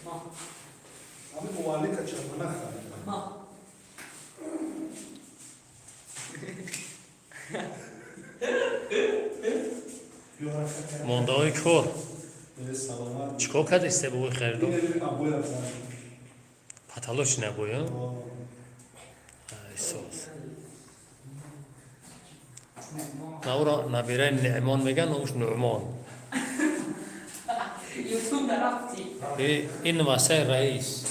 Ma. Abi muhalli kaçırmana kadar. Ma. ماندای کو Böyle salamat. چیکار کرد استه بوی خریدو Yine bir abu yapar. پتالوش نبوی O ایساز نورا نبیره نعمان میگن نوش نعمان YouTube رفتی. این واسه رئیس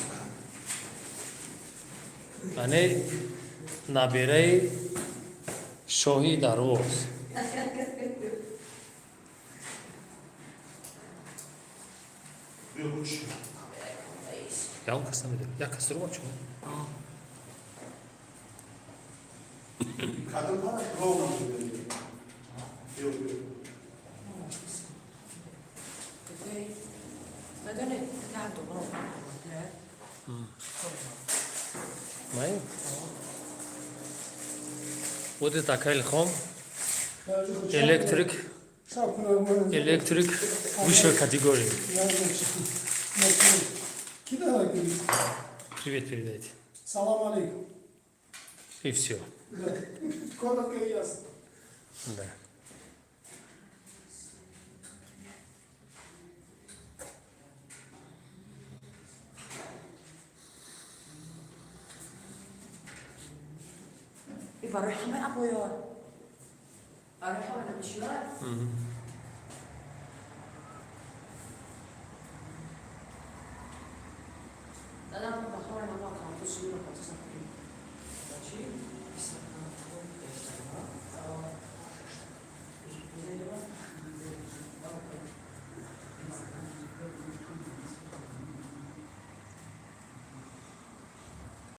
یعنی نبیره شاهی درواز yok uç. یا اون کس نمیده یا کس رو بچه Kadın para program veriyor. Yok yok. بدون درد و مایی بوده تکایل خام elektrik elektrik высшая категория. Привет передайте. Salam aleyküm. И все. Kodak yaz. Да. برای همه ابویا برای همه نمیشیار دادم بخور نما کامپوس رو پاتسن